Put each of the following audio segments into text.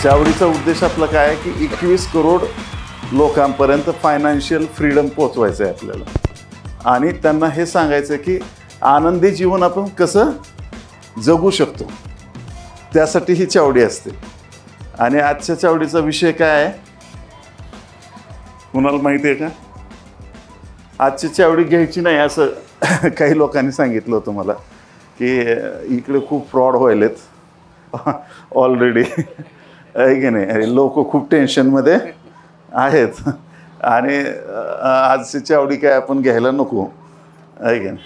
चावडीचा उद्देश आपला काय आहे की 21 करोड लोकांपर्यंत फायनान्शियल फ्रीडम पोचवायचं आहे आपल्याला आणि त्यांना हे सांगायचं की आनंदी जीवन आपण कसं जगू शकतो त्यासाठी ही चावडी असते. आणि आजच्या चावडीचा विषय काय आहे कुणाला माहिती आहे का? आजची चावडी घ्यायची नाही असं काही लोकांनी सांगितलं होतं मला की इकडे खूप फ्रॉड व्हायलेत ऑलरेडी आहे की नाही. लोक खूप टेन्शनमध्ये आहेत आणि आजची चावडी काय आपण घ्यायला नको आहे की नाही.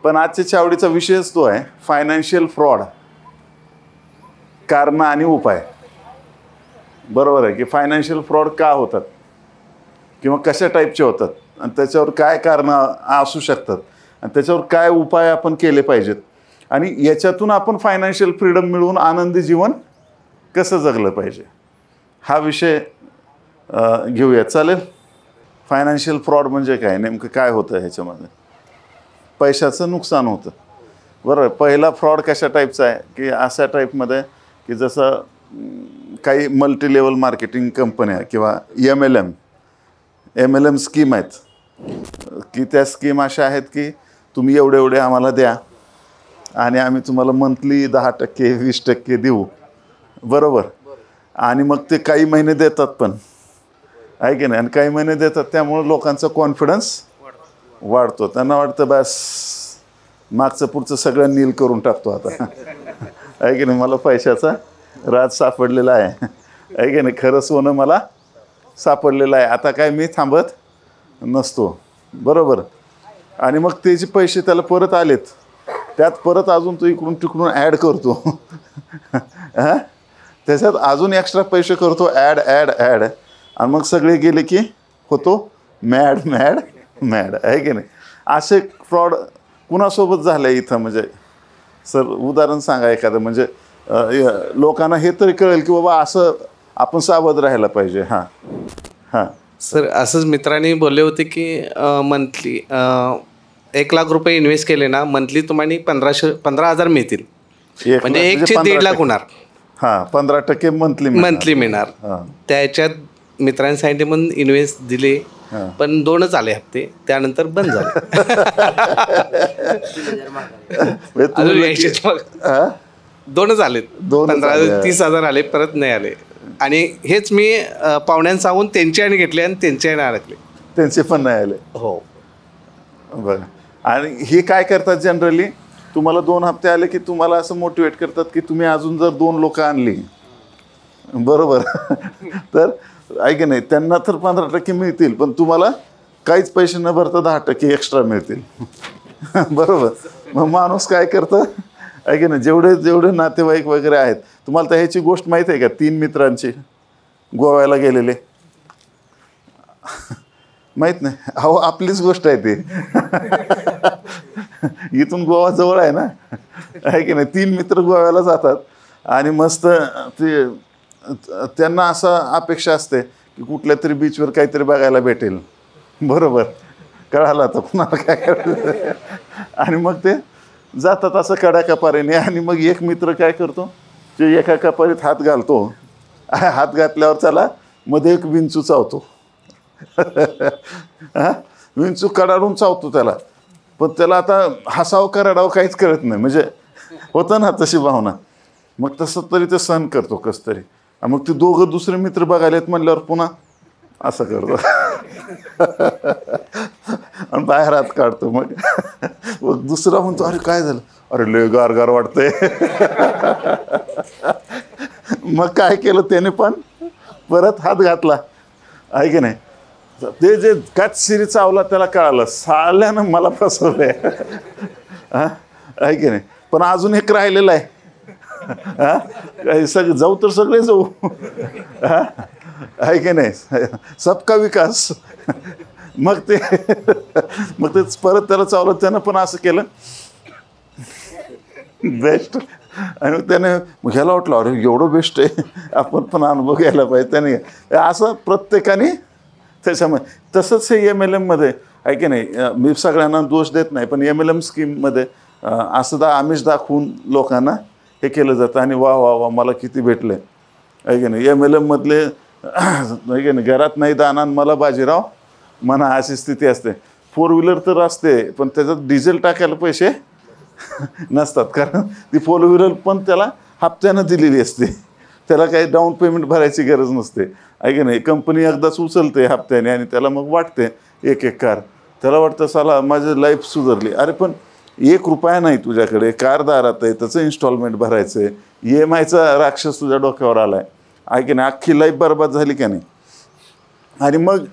पण आजच्या चावडीचा विषयच तो आहे फायनान्शियल फ्रॉड, कारणं आणि उपाय. बरोबर आहे की फायनान्शियल फ्रॉड का होतात किंवा कशा टाईपचे होतात आणि त्याच्यावर काय कारणं असू शकतात आणि त्याच्यावर काय उपाय आपण केले पाहिजेत आणि याच्यातून आपण फायनान्शियल फ्रीडम मिळवून आनंदी जीवन कसं जगलं पाहिजे हा विषय घेऊया. चालेल? फायनान्शियल फ्रॉड म्हणजे काय, नेमकं काय होतं ह्याच्यामध्ये? पैशाचं नुकसान होतं. बरोबर. पहिला फ्रॉड कशा टाईपचा आहे की अशा टाईपमध्ये की जसं काही मल्टी लेवल मार्केटिंग कंपन्या किंवा MLM स्कीम आहेत की त्या स्कीम अशा आहेत की तुम्ही एवढे आम्हाला द्या आणि आम्ही तुम्हाला मंथली 10% 20% देऊ. बरोबर. आणि मग ते काही महिने देतात पण आहे की नाही. आणि काही महिने देतात त्यामुळे लोकांचा कॉन्फिडन्स वाढतो. त्यांना वाटतं बस मागचं पुढचं सगळं नील करून टाकतो आता आहे की नाही. मला पैशाचा राज सापडलेला आहे की नाही. खरं सोनं मला सापडलेलं आहे. आता काय मी थांबत नसतो. बरोबर. आणि मग ते जे पैसे त्याला परत आलेत त्यात परत अजून तो इकडून तिकडून ॲड करतो हां त्याच्यात अजून एक्स्ट्रा पैसे करतो ॲड आणि मग सगळे गेले की होतो मॅड आहे की नाही. असे फ्रॉड कुणासोबत झालं आहे इथं? म्हणजे सर उदाहरण सांगा एखादं म्हणजे लोकांना हे तरी कळेल की बाबा असं आपण सावध राहायला पाहिजे. हां सर असंच मित्रांनी बोलले होते की मंथली 1 लाख रुपये इन्व्हेस्ट केले ना मंथली तुम्हाला 15,000 मिळतील. म्हणजे 1 ते 1.5 लाख होणार. हां 15% मंथली मिळणार. त्याच्यात मित्रांनी सांगितले म्हणून इन्व्हेस्ट दिले पण 2च आले हप्ते त्यानंतर बंद झाले. 2च आले 30,000 आले परत नाही आले. आणि हेच मी पाहुण्यांना सांगून त्यांच्याने घेतले आणि त्यांच्याने अडकले. त्यांचे पण नाही आले. हो. बरं. आणि हे काय करतात जनरली तुम्हाला 2 हप्ते आले की तुम्हाला असं मोटिवेट करतात की तुम्ही अजून जर 2 लोक आणली बरोबर तर ऐक नाही त्यांना तर 15% मिळतील पण तुम्हाला काहीच पैसे न भरता 10% एक्स्ट्रा मिळतील. बरोबर. मग माणूस काय करतं ऐक ना जेवढे नातेवाईक वगैरे आहेत. तुम्हाला तर ह्याची गोष्ट माहीत आहे का 3 मित्रांची गोव्याला गेलेले? माहीत नाही? अहो आपलीच गोष्ट आहे ती. इथून गोवा जवळ आहे ना आहे की नाही. 3 मित्र गोव्याला जातात आणि मस्त ते त्यांना असं अपेक्षा असते की कुठल्या तरी बीचवर काहीतरी बघायला भेटेल. बरोबर. कळालं आता कुणाला काय करायचं. आणि मग ते जातात असं कडाकपारीने आणि मग एक मित्र काय करतो ते एका कपारीत हात घालतो. हात घातल्यावर त्याला मध्ये एक विंचू चावतो. विंचू कडाडून चावतो त्याला. पण त्याला आता हसावं का रडावं काहीच कळत नाही. म्हणजे होतं ना तशी भावना. मग तसं तरी ते सहन करतो कसं तरी. मग ते दोघं दुसरे मित्र बघायला येत म्हणल्यावर पुन्हा असं करतो आणि बाहेर हात काढतो. मग दुसरा म्हणतो अरे काय झालं? अरे लय गार वाटतंय. मग काय केलं त्याने पण परत हात घातला आहे की नाही. ते जे काचशिरी चावला त्याला कळालं साल्यानं मला फसवलंय आहे की नाही. पण अजून एक राहिलेलं आहे. जाऊ तर सगळे जाऊ आहे की नाही. सबका विकास. मग ते परत त्याला चावलं. त्यानं पण असं केलं बेस्ट. आणि त्याने ह्याला वाटलं अरे एवढं बेस्ट आहे आपण पण अनुभव घ्यायला पाहिजे. त्याने असं प्रत्येकाने त्याच्यामध्ये तसंच हे MLMमध्ये आहे की नाही. मी सगळ्यांना दोष देत नाही पण MLM स्कीममध्ये असं आमिष दाखवून लोकांना हे केलं जातं आणि वा वा वा मला किती भेटलं आहे की नाही. MLM मधले आहे की नाही, घरात नाही दाना मला बाजीराव म्हणा अशी स्थिती असते. 4 व्हीलर तर असते पण त्याच्यात डिझेल टाकायला पैसे नसतात, कारण ती 4 व्हीलर पण त्याला हप्त्यानं दिलेली असते, त्याला काही डाऊन पेमेंट भरायची गरज नसते. आहे की नाही. कंपनी एकदाच उचलते हप्त्याने आणि त्याला मग वाटते एक कार, त्याला वाटतं साला माझी लाईफ सुधारली. अरे पण 1 रुपया नाही तुझ्याकडे, कार दारात आहे, त्याचं इन्स्टॉलमेंट भरायचं आहे, EMIचा राक्षस तुझ्या डोक्यावर आला आहे की नाही, अख्खी लाईफ बरबाद झाली का नाही. आणि मग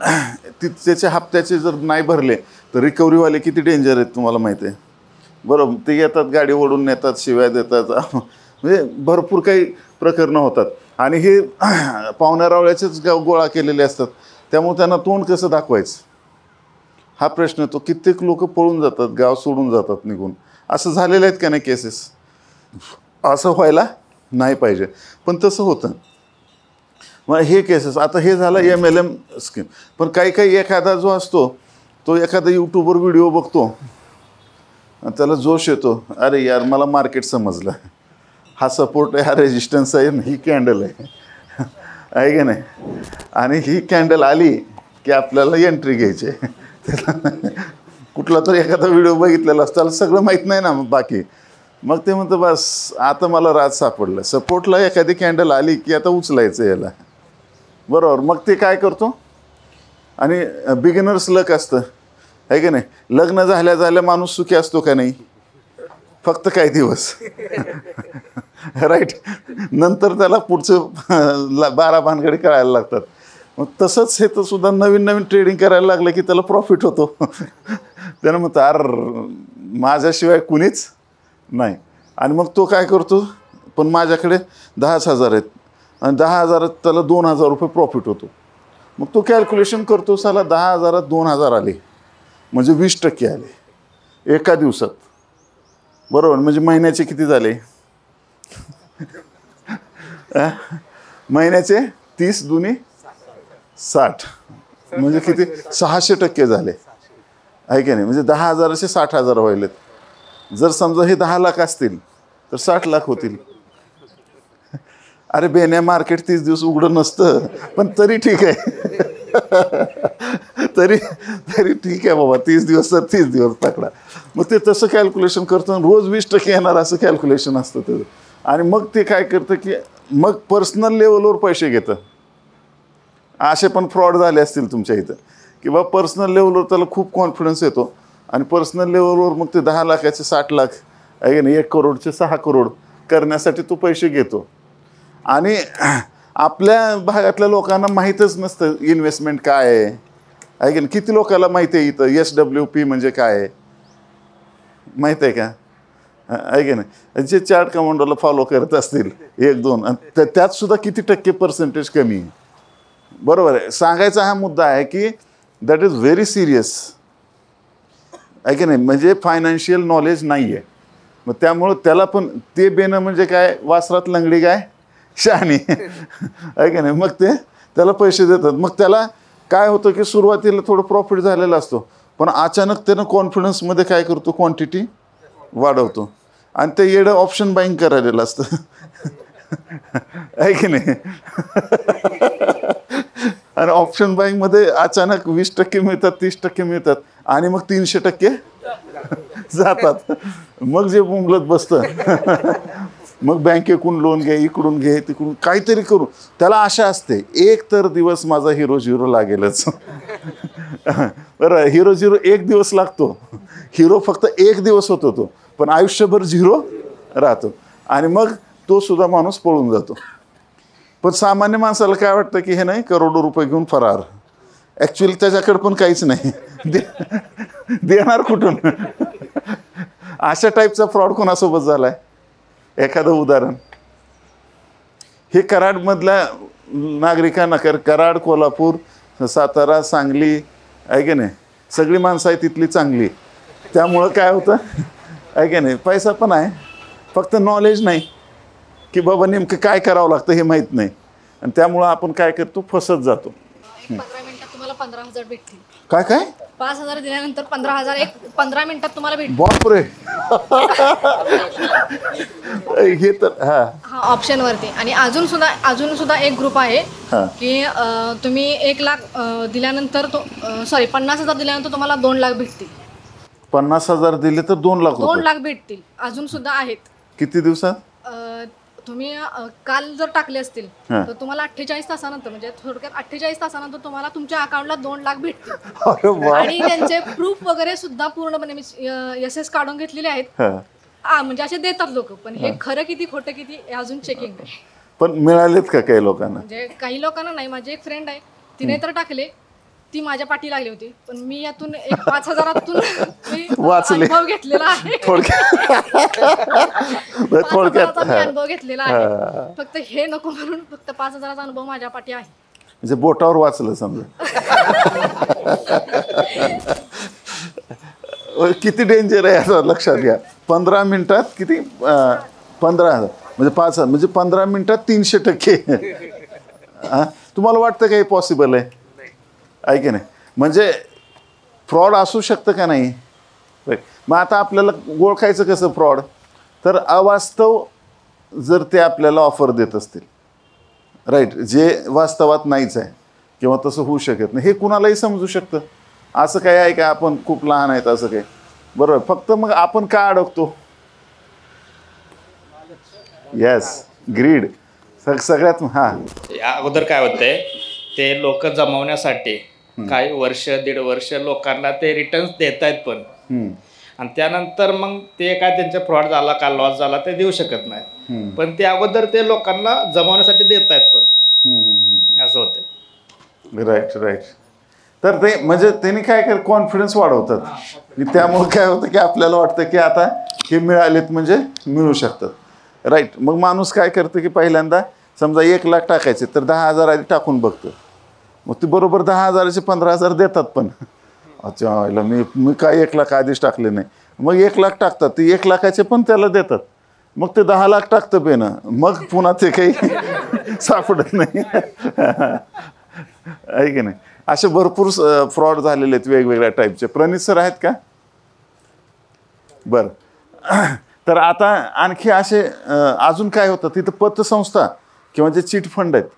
त्याचे हप्त्याचे जर नाही भरले तर रिकव्हरीवाले किती डेंजर आहेत तुम्हाला माहिती आहे. बरोबर, ते येतात गाडी ओढून नेतात, शिव्या देतात, म्हणजे भरपूर काही प्रकरणं होतात. आणि हे पाहुण्यारावळ्याचेच गोळा केलेले असतात, त्यामुळे त्यांना तोंड कसं दाखवायचं हा प्रश्न येतो. कित्येक लोक पळून जातात, गाव सोडून जातात निघून. असं झालेलं आहेत का नाही केसेस. असं व्हायला नाही पाहिजे पण तसं होतं. मग हे केसेस आता हे झालं MLM स्कीम. पण काही एखादा जो असतो तो एखादा यूट्यूबवर व्हिडिओ बघतो, त्याला जोश येतो, अरे यार मला मार्केट समजलं, हा सपोर्ट आहे, हा रेजिस्टन्स आहे, ही कॅन्डल आहे की नाही. आणि ही कॅन्डल आली की आपल्याला एंट्री घ्यायची. कुठला तर एखादा व्हिडिओ बघितलेला असतो, त्याला सगळं माहीत नाही ना बाकी. मग ते म्हणतं बस आता मला राज सापडलं, सपोर्टला एखादी कॅन्डल आली की आता उचलायचं याला. बरोबर, मग ते काय करतो. आणि बिगिनर्स लक असतं आहे की नाही. लग्न झाल्या माणूस सुखी असतो का नाही, फक्त काही दिवस राईट, नंतर त्याला पुढचं 12 भानगडी करायला लागतात. मग तसंच हे तर सुद्धा नवीन ट्रेडिंग करायला लागलं की त्याला प्रॉफिट होतो. त्यानं म्हणतं अरे माझ्याशिवाय कुणीच नाही. आणि मग तो काय करतो, पण माझ्याकडे 10,000 आहेत आणि 10,000 त्याला 2,000 रुपये प्रॉफिट होतो. मग तो कॅल्क्युलेशन करतो, साला 10,000 2,000 आले म्हणजे 20% आले एका दिवसात. बरोबर, म्हणजे महिन्याचे किती झाले, महिन्याचे 30 दुनी 60 म्हणजे किती 600% झाले आहे की नाही. म्हणजे 10,000चे 60,000 व्हायलेत. जर समजा हे 10 लाख असतील तर 60 लाख होतील. अरे बेन्या मार्केट 30 दिवस उघडं नसतं पण तरी ठीक आहे. तरी ठीक आहे बाबा, 30 दिवस तर 30 दिवस पकडा. मग ते तसं कॅल्क्युलेशन करतं, रोज 20% येणार असं कॅल्क्युलेशन असतं त्याचं. आणि मग ते काय करतं की मग पर्सनल लेवलवर पैसे घेतं. असे पण फ्रॉड झाले असतील तुमच्या इथं की बा पर्सनल लेवलवर त्याला खूप कॉन्फिडन्स येतो आणि पर्सनल लेवलवर मग ते 10 लाखाचे 60 लाख आहे की नाही, 1 करोडचे 6 करोड करण्यासाठी तो पैसे घेतो. आणि आपल्या भागातल्या लोकांना माहीतच नसतं इन्व्हेस्टमेंट काय आहे की नाही. किती लोकांना माहिती आहे इथं SWP म्हणजे काय आहे माहीत आहे का, आहे की नाही. जे चार्ट कमांडोला फॉलो करत असतील 1-2 आणि त्यात सुद्धा किती टक्के पर्सेंटेज कमी आहे. बरोबर आहे. सांगायचा हा मुद्दा आहे की दॅट इज व्हेरी सिरियस आहे की नाही. म्हणजे फायनान्शियल नॉलेज नाही आहे. मग त्यामुळं त्याला पण ते बेनं म्हणजे काय, वासरात लंगडी काय शहाणी आहे की नाही. मग ते त्याला पैसे देतात. मग त्याला काय होतं की सुरुवातीला थोडं प्रॉफिट झालेला असतो पण अचानक त्यानं कॉन्फिडन्समध्ये काय करतो, क्वांटिटी वाढवतो आणि ते येडं ऑप्शन बाईंग करायला असतं आहे की नाही. आणि ऑप्शन बाईंगमध्ये अचानक 20% मिळतात, 30% मिळतात आणि मग 300% जातात. मग जे बोंबलत बसतं मग बँकेकडून लोन घे, इकडून घे, तिकडून काहीतरी करू. त्याला आशा असते एक तर दिवस माझा हिरो झिरो लागेलच. बरं, हिरो झिरो 1 दिवस लागतो, हिरो फक्त 1 दिवस होतो तो, पण आयुष्यभर झिरो राहतो आणि मग तो सुद्धा माणूस पळून जातो. पण सामान्य माणसाला काय वाटतं की हे नाही करोडो रुपये घेऊन फरार. ॲक्च्युअली त्याच्याकडे पण काहीच नाही, देणार कुठून. अशा टाईपचा फ्रॉड कोणासोबत झाला आहे, एखादं उदाहरण. हे कराडमधल्या नागरिकांना कराड, कोल्हापूर, सातारा, सांगली आहे की नाही, सगळी माणसं आहे तिथली चांगली. त्यामुळं काय होतं आहे की नाही, पैसा पण आहे फक्त नॉलेज नाही की बाबा नेमकं काय करावं लागतं हे माहीत नाही. आणि त्यामुळं आपण काय करतो, फसत जातो. 15 मिनिटात तुम्हाला 15,000 भेटतील. काय काय 5,000 दिल्यानंतर 15,000 एक 15 मिनिटात तुम्हाला भेट. बापरे. हे तर हा हा ऑप्शन वरती. आणि अजून सुद्धा एक ग्रुप आहे की तुम्ही 1 लाख दिल्यानंतर 50,000 दिल्यानंतर तुम्हाला 2 लाख भेटतील. 50,000 दिले तर 2 लाख 2 लाख भेटतील. अजून सुद्धा आहेत. किती दिवसात? तुम्ही काल जर टाकले असतील तर तुम्हाला 48 तासानंतर म्हणजे थोडक्यात 48 तासानंतर तुम्हाला तुमच्या अकाउंटला 2 लाख भेटतील. आणि त्यांचे प्रूफ वगैरे सुद्धा पूर्णपणे SS काढून घेतलेले आहेत. म्हणजे असे देतात लोक, पण हे खरं किती खोटं किती हे अजून चेकिंग आहे. पण मिळालेत का काही लोकांना? म्हणजे काही लोकांना नाही. माझी एक फ्रेंड आहे, तिने तर टाकले, ती माझ्या पाठी लागली होती, पण मी यातून एक 5,000 वाचले. अनुभव घेतलेला आहे. थोडक्यात अनुभव घेतलेला आहे. फक्त हे नको म्हणून फक्त 5,000चा अनुभव माझ्या पाठी आहे. म्हणजे बोटावर वाचलं समजा. किती डेंजर आहे असं लक्षात घ्या. 15 मिनिटात किती 15,000 म्हणजे 5,000 म्हणजे 15 मिनिटात 300%. तुम्हाला वाटतं का हे पॉसिबल आहे? ऐक नाही, म्हणजे फ्रॉड असू शकतं का नाही? मग आता आपल्याला ओळखायचं कसं फ्रॉड? तर अवास्तव जर ते आपल्याला ऑफर देत असतील, राईट, जे वास्तवात नाहीच आहे किंवा तसं होऊ शकत नाही, हे कुणालाही समजू शकतं. असं काय आहे का आपण खूप लहान आहेत असं काही? बरोबर. फक्त मग आपण का अडकतो? येस, ग्रीड सगळ्यात. या अगोदर काय होतंय, ते लोक जमवण्यासाठी काही वर्ष 1.5 वर्ष लोकांना ते रिटर्न्स देत आहेत, पण आणि त्यानंतर मग ते काय त्यांचा फ्रॉड झाला का लॉस झाला ते देऊ शकत नाही, पण ते अगोदर ते लोकांना जमवण्यासाठी देत आहेत, पण असं होतंय. Right right. तर ते म्हणजे त्यांनी काय कर कॉन्फिडन्स वाढवतात. त्यामुळे काय होतं की आपल्याला वाटतं की आता हे मिळालेत म्हणजे मिळू शकतात, राईट. मग माणूस काय करतं की पहिल्यांदा समजा 1 लाख टाकायचे तर 10,000 आधी टाकून बघतो. मग ते बरोबर 10,000चे 15,000 देतात. पण अच्छा मी काय 1 लाख आधीच टाकले नाही. मग 1 लाख टाकतात, ते 1 लाखाचे पण त्याला देतात. मग ते 10 लाख टाकतं पेनं, मग पुन्हा ते काही सापडत नाही. आहे की नाही? असे भरपूर फ्रॉड झालेले आहेत वेगवेगळ्या टाईपचे. प्रणित सर आहेत का? बरं. तर आता आणखी असे अजून काय होतं तिथं? पतसंस्था किंवा जे चिट फंड आहेत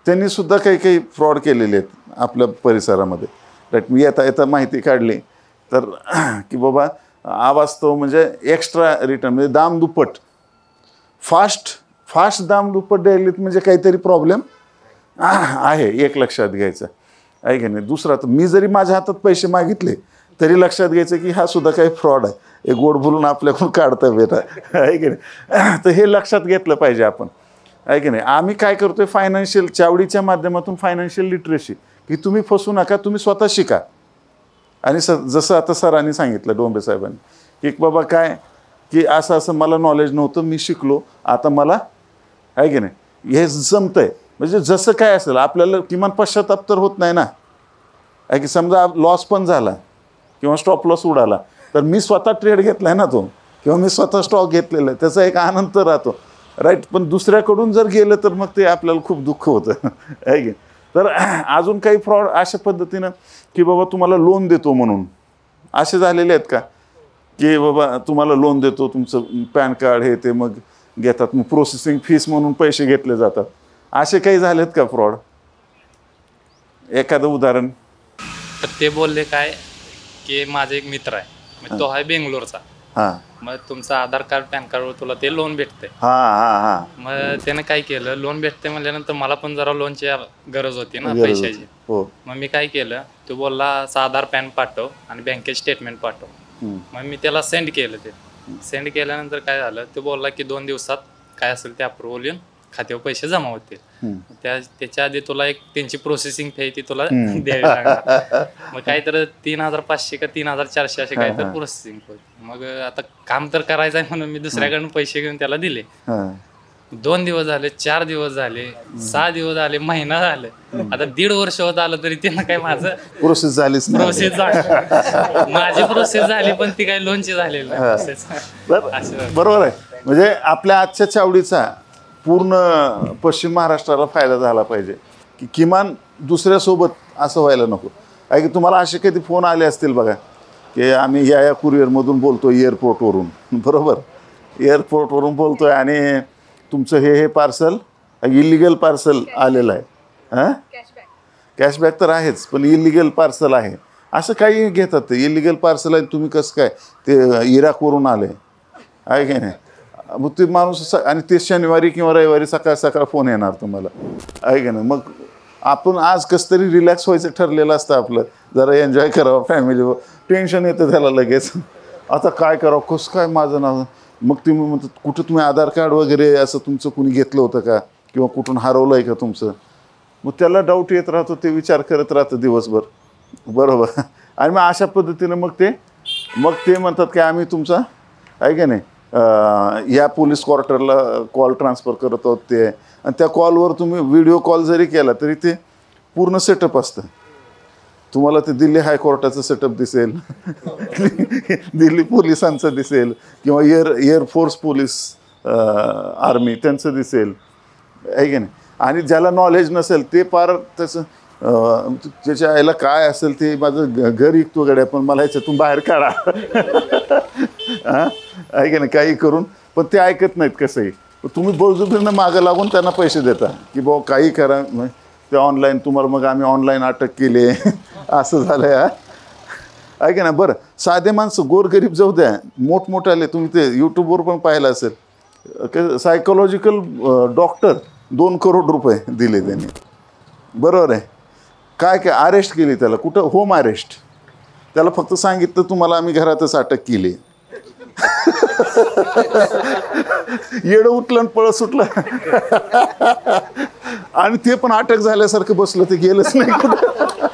त्यांनी सुद्धा काही फ्रॉड केलेले आहेत आपल्या परिसरामध्ये, राईट. मी येता माहिती काढली तर की बाबा अवास्तव म्हणजे एक्स्ट्रा रिटर्न म्हणजे दाम दुप्पट, फास्ट दाम दुप्पट द्यायलेत म्हणजे काहीतरी प्रॉब्लेम आहे, एक लक्षात घ्यायचं आहे की नाही. दुसरा, तर मी जरी माझ्या हातात पैसे मागितले तरी लक्षात घ्यायचं की हा सुद्धा काही फ्रॉड आहे, हे गोड बोलून आपल्याकडून काढता बेटा, आहे की नाही. तर हे लक्षात घेतलं पाहिजे आपण, आहे की नाही. आम्ही काय करतोय फायनान्शियल चावडीच्या माध्यमातून फायनान्शियल लिटरेसी, की तुम्ही फसू नका, तुम्ही स्वतः शिका. आणि जसं आता सरांनी सांगितलं डोंबे साहेबांनी की बाबा काय की असं मला नॉलेज नव्हतं, मी शिकलो, आता मला, आहे की नाही, हे जमतंय. म्हणजे जसं काय असेल आपल्याला किमान पश्चाताप तर होत नाही ना, आहे की. समजा लॉस पण झाला किंवा स्टॉप लॉस उडाला तर मी स्वतः ट्रेड घेतला आहे ना तो, किंवा मी स्वतः स्टॉक घेतलेला आहे, त्याचा एक आनंद राहतो, राईट. पण दुसऱ्याकडून जर गेलं तर मग ते आपल्याला खूप दुःख होतं, आहे की. तर अजून काही फ्रॉड अशा पद्धतीनं की बाबा तुम्हाला लोन देतो म्हणून असे झालेले आहेत का, की बाबा तुम्हाला लोन देतो, तुमचं पॅन कार्ड हे ते मग घेतात, मग प्रोसेसिंग फीस म्हणून पैसे घेतले जातात. असे काही झालेत का फ्रॉड? एखादं उदाहरण? तर ते बोलले काय की माझा एक मित्र आहे, मग तो आहे बेंगलोरचा, मग तुमचं आधार कार्ड पॅन कार्डवर तुला ते लोन भेटते. मग त्याने काय केलं, लोन भेटते म्हणल्यानंतर मला पण जरा लोनची गरज होती ना पैशाची. मग मी काय केलं, तो बोलला आधार पॅन पाठव आणि बँकेत स्टेटमेंट पाठव. मग मी त्याला सेंड केलं. ते सेंड केल्यानंतर काय झालं, तो बोलला की 2 दिवसात काय असेल ते अप्रुव्हल येऊन खात्यावर पैसे जमा होतील. त्याच्या आधी तुला एक त्यांची प्रोसेसिंग फी ती तुला द्यावी लागणार. मग काय तर 3,500 का 3,400 असे काय तर प्रोसेसिंग. मग आता काम तर करायचं आहे म्हणून मी दुसऱ्याकडून पैसे घेऊन त्याला दिले. 2 दिवस झाले, 4 दिवस झाले, 6 दिवस झाले, महिना झाले, आता 1.5 वर्ष होत आलं तरी त्यांना काय माझं प्रोसेस झालीच नाही. प्रोसेस झाली, माझी प्रोसेस झाली पण ती काही लोनची झालेली नाही. बरोबर आहे. म्हणजे आपल्या आजच्या चावडीचा पूर्ण पश्चिम महाराष्ट्राला फायदा झाला पाहिजे, की किमान दुसऱ्यासोबत असं व्हायला नको. आहे की तुम्हाला असे कधी फोन आले असतील बघा की आम्ही या कुरिअरमधून बोलतो एअरपोर्टवरून, बरोबर, एअरपोर्टवरून बोलतो आहे आणि तुमचं हे पार्सल इलिगल पार्सल आलेलं आहे. हां, कॅशबॅक तर आहेच, पण इलिगल पार्सल आहे असं काही घेतात. ते इलिगल पार्सल आहे, तुम्ही कसं काय ते इराकवरून आले आहे की नाही. मग ते माणूस आणि ते शनिवारी किंवा रविवारी सकाळ सकाळ फोन येणार तुम्हाला, आहे की नाही. मग आपण आज कसं तरी रिलॅक्स व्हायचं ठरलेलं असतं आपलं, जरा एन्जॉय करावं फॅमिलीवर. टेन्शन येतं त्याला लगेच, आता काय करावं, कसं काय माझं नाव. मग तुम्ही म्हणतात कुठं तुम्ही आधार कार्ड वगैरे असं तुमचं कुणी घेतलं होतं का, किंवा कुठून हरवलं आहे का तुमचं. मग त्याला डाऊट येत राहतो, ते विचार करत राहतं दिवसभर, बरोबर. आणि मग अशा पद्धतीनं मग ते म्हणतात की आम्ही तुमचा आहे की नाही या पोलीस क्वार्टरला कॉल ट्रान्सफर करत आहोत ते. आणि त्या कॉलवर तुम्ही व्हिडिओ कॉल जरी केला तरी ते पूर्ण सेटअप असतं. तुम्हाला ते दिल्ली हायकोर्टाचं सेटअप दिसेल, दिल्ली पोलिसांचं दिसेल, किंवा एअरफोर्स पोलीस आर्मी त्यांचं दिसेल, आहे की नाही. आणि ज्याला नॉलेज नसेल ते फार त्याचं त्याच्या आईला काय असेल ते माझं घर इकतो गड्या पण मला ह्याच्यातून बाहेर काढा, हां, आहे की नाही, काही करून. पण ते ऐकत नाहीत कसंही. तुम्ही बळजुबरीनं मागं लागून त्यांना पैसे देता की भाऊ काही करा, ते ऑनलाईन तुम्हाला, मग आम्ही ऑनलाईन अटक केली असं झालं आहे, आहे की नाही. बरं, साधे माणसं गोरगरीब जाऊ द्या, मोठमोठाले तुम्ही ते यूट्यूबवर पण पाहिलं असेल, सायकोलॉजिकल डॉक्टर 2 करोड रुपये दिले त्यांनी, बरोबर आहे. काय अरेस्ट केली त्याला, कुठं, होम अरेस्ट. त्याला फक्त सांगितलं तुम्हाला आम्ही घरातच अटक केली. येडं उठलं आणि पळत सुटलं, आणि ते पण अटक झाल्यासारखं बसलं, ते गेलंच नाही कुठं.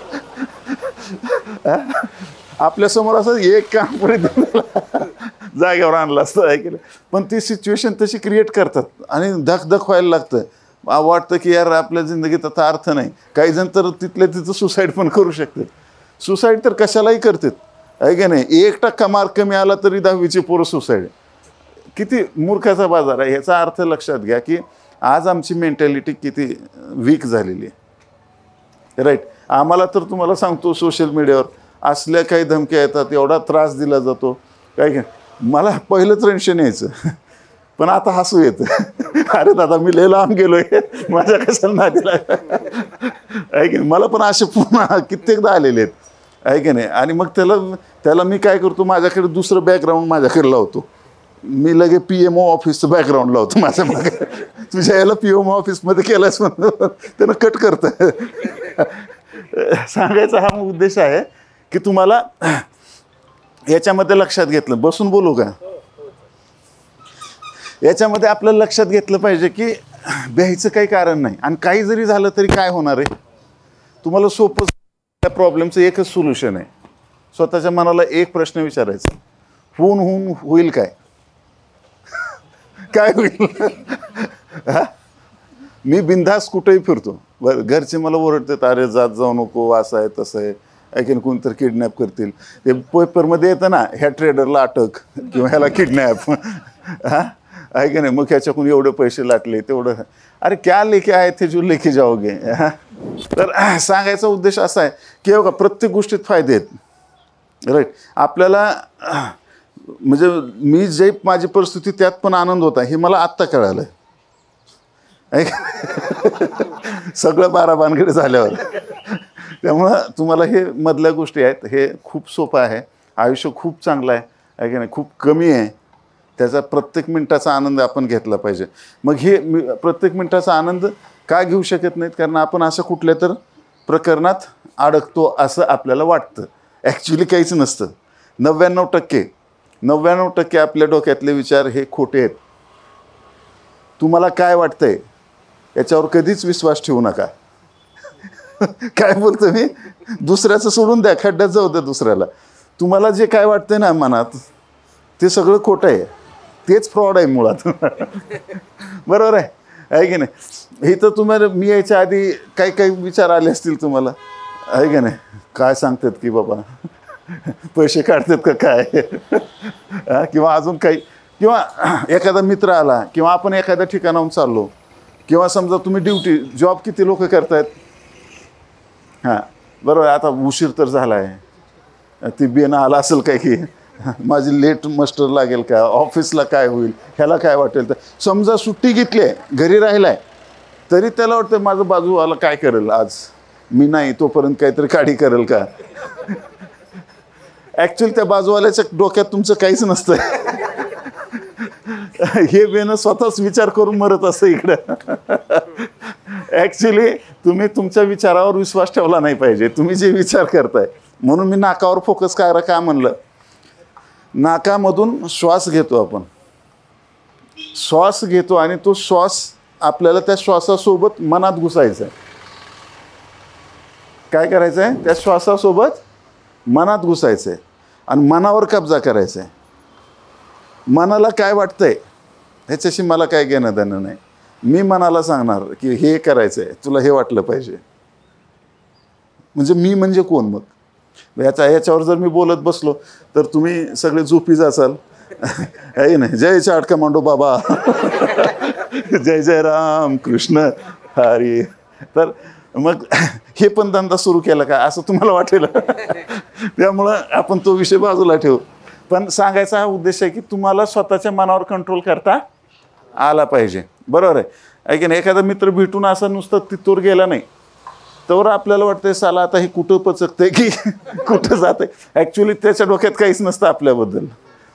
आपल्यासमोर असं एक काम जागेवर आणलं असतं, ऐकलं. पण ती सिच्युएशन तशी क्रिएट करतात आणि धक व्हायला लागतं. वाटतं की यार आपल्या जिंदगीत आता अर्थ नाही. काही जण तर तिथल्या तिथं सुसाईड पण करू शकतात. सुसाईड तर कशालाही करतात, आहे की नाही. 1% मार्क कमी आला तरी 10वीची पोरं सुसाईड. किती मूर्खाचा बाजार आहे. ह्याचा अर्थ लक्षात घ्या की आज आमची मेंटॅलिटी किती वीक झालेली आहे, राईट. आम्हाला तर तुम्हाला सांगतो सोशल मीडियावर असल्या काही धमक्या येतात, एवढा त्रास दिला जातो, काय काय. मला पहिलं टेन्शन यायचं, पण आता हसू येतं. अरे दादा मी लय लांब गेलोय, माझ्या कशाला नादीला, आहे की नाही. मला पण असे पुन्हा कित्येकदा आलेले आहेत, आहे की नाही. आणि मग त्याला मी काय करतो, माझ्याकडे दुसरं बॅकग्राऊंड माझ्याकडे लावतो. मी लगे PMO ऑफिसचं बॅकग्राऊंड लावतो माझ्या मागे. तुझ्या याला PMO ऑफिसमध्ये केलंच म्हणून त्यानं कट करतं. सांगायचा हा उद्देश आहे की तुम्हाला याच्यामध्ये लक्षात घेतलं, बसून बोलू का, याच्यामध्ये आपल्याला लक्षात घेतलं पाहिजे की भ्यायचं काही कारण नाही. आणि काही जरी झालं तरी काय होणार आहे, तुम्हाला सोपं. त्या प्रॉब्लेमचं एकच सोल्युशन आहे. स्वतःच्या मनाला एक प्रश्न विचारायचा, होईल काय, काय होईल. मी बिनधास्त कुठेही फिरतो, बरं. घरचे मला ओरडतात, अरे जाऊ नको, असं आहे तसं आहे, ऐकून कोणतरी किडनॅप करतील. ते पेपरमध्ये येतं ना, ह्या ट्रेडरला अटक किंवा ह्याला किडनॅप, हां, आहे की नाही. मग ह्याच्याकडून एवढे पैसे लाटले तेवढं. अरे क्या लेके आए थे जो लेके जाओगे. तर सांगायचा उद्देश असा आहे की बघा प्रत्येक गोष्टीत फायदे आहेत, राईट. आपल्याला म्हणजे मी जे माझी परिस्थिती त्यात पण आनंद होता हे मला आत्ता कळालं, सगळं बाराबानकडे झाल्यावर. त्यामुळं तुम्हाला हे मधल्या गोष्टी आहेत, हे खूप सोपं आहे. आयुष्य खूप चांगलं आहे की नाही, खूप कमी आहे. त्याचा प्रत्येक मिनिटाचा आनंद आपण घेतला पाहिजे. मग हे प्रत्येक मिनिटाचा आनंद का घेऊ शकत नाहीत, कारण आपण असं कुठल्या तर प्रकरणात अडकतो असं आपल्याला वाटतं. ॲक्च्युली काहीच नसतं. 99% आपल्या डोक्यातले विचार हे खोटे आहेत. तुम्हाला काय वाटतंय याच्यावर कधीच विश्वास ठेवू नका. काय बोलतो मी, दुसऱ्याचं सोडून द्या, खड्ड्यात जाऊ द्या दुसऱ्याला. तुम्हाला जे काय वाटतंय ना मनात ते सगळं खोटं आहे, तेच फ्रॉड आहे मुळात. बरोबर आहे की नाही. इथं तुम्हाला मी यायच्या आधी काही विचार आले असतील तुम्हाला, आहे की नाही. काय सांगतात की बाबा पैसे काढतात का काय, किंवा अजून काही, किंवा एखादा मित्र आला, किंवा आपण एखाद्या ठिकाणाहून चाललो, किंवा समजा तुम्ही ड्युटी जॉब किती लोक करतायत, हां बरोबर. आता उशीर तर झाला आहे, ती बेन आला असेल काय की माझी लेट मास्टर लागेल का, ऑफिसला काय होईल, ह्याला काय वाटेल. तर समजा सुट्टी घेतली आहे, घरी राहिलाय, तरी त्याला वाटतं माझं बाजूवाला काय करेल आज, मी नाही तोपर्यंत काहीतरी काढी करेल का. ॲक्च्युअली त्या बाजूवाल्याच्या डोक्यात तुमचं काहीच नसतं. हे बेन स्वतःच विचार करून मरत असतं इकडं. ॲक्च्युली तुम्ही तुमच्या विचारावर विश्वास ठेवला नाही पाहिजे, तुम्ही जे विचार करताय. म्हणून मी नाकावर फोकस करा का म्हणलं. नाकामधून श्वास घेतो आपण, श्वास घेतो आणि तो श्वास आपल्याला त्या श्वासासोबत मनात घुसायचा आहे. काय करायचं आहे, त्या श्वासासोबत मनात घुसायचं आहे आणि मनावर कब्जा करायचा आहे. मनाला काय वाटतंय ह्याच्याशी मला काय घेणं देणं नाही. मी मनाला सांगणार की हे करायचं आहे, तुला हे वाटलं पाहिजे. म्हणजे मी म्हणजे कोण मग. याच्यावर जर मी बोलत बसलो तर तुम्ही सगळे झोपी जाचाल. आहे नाही, जय चाट कमांडो बाबा, जय जय राम कृष्ण हरी. तर मग हे पण धंदा सुरू केला का असं तुम्हाला वाटेल. त्यामुळं आपण तो विषय बाजूला ठेवू. पण सांगायचा हा उद्देश आहे की तुम्हाला स्वतःच्या मनावर कंट्रोल करता आला पाहिजे. बरोबर आहे की नाही. एखादा मित्र भेटून असं नुसतं तिथवर गेला नाही तर आपल्याला वाटतंय साला आता हे कुठं पचकतंय की कुठं जातंय. ॲक्च्युली त्याच्या डोक्यात काहीच नसतं आपल्याबद्दल.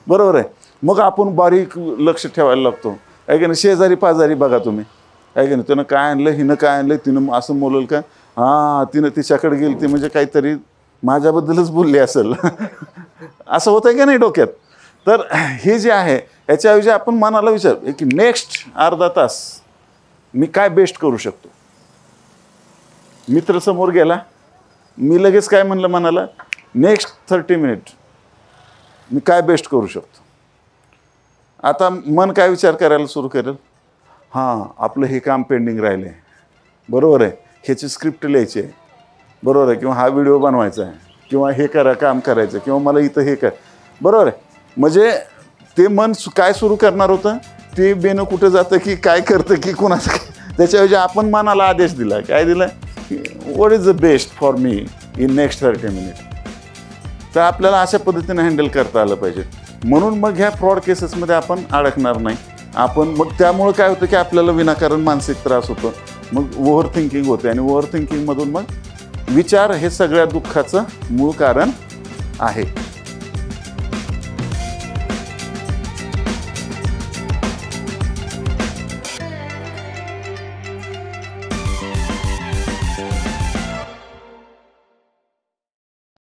बरोबर आहे. मग आपण बारीक लक्ष ठेवायला लागतो. आहे की नाही. शेजारी पाजारी बघा तुम्ही, आहे की नाही. त्यानं काय आणलं, हिनं काय आणलं, तिनं असं बोललं का, हां तिनं तिच्याकडे गेली ती म्हणजे काहीतरी माझ्याबद्दलच बोलली असेल. असं होतं की नाही डोक्यात. तर हे जे आहे याच्याऐवजी आपण मनाला विचार की नेक्स्ट अर्धा तास मी काय बेस्ट करू शकतो. मित्र समोर गेला, मी लगेच काय म्हणलं मनाला, नेक्स्ट 30 मिनिट मी काय बेस्ट करू शकतो. आता मन काय विचार करायला सुरू करेल, हां आपलं हे काम पेंडिंग राहिलं आहे, बरोबर आहे, ह्याची स्क्रिप्ट लिहायची आहे, बरोबर आहे, किंवा हा व्हिडिओ बनवायचा आहे, किंवा हे काम करायचं, किंवा मला इथं हे कर, बरोबर आहे. म्हणजे ते मन काय सुरू करणार होतं, ते बेनं कुठं जातं की काय करतं की कुणाचं. त्याच्याऐवजी आपण मनाला आदेश दिला, काय दिला, what is the best for me in next 30 minute. तर आपल्याला अशा पद्धतीने हँडल करता आलं पाहिजे. म्हणून मग ह्या फ्रॉड केसेसमध्ये आपण अडकणार नाही. आपण मग त्यामुळं काय होतं की आपल्याला विनाकारण मानसिक त्रास होतो, मग ओव्हर थिंकिंग होते, आणि ओव्हर थिंकिंगमधून मग विचार हे सगळ्या दुःखाचं मूळ कारण आहे.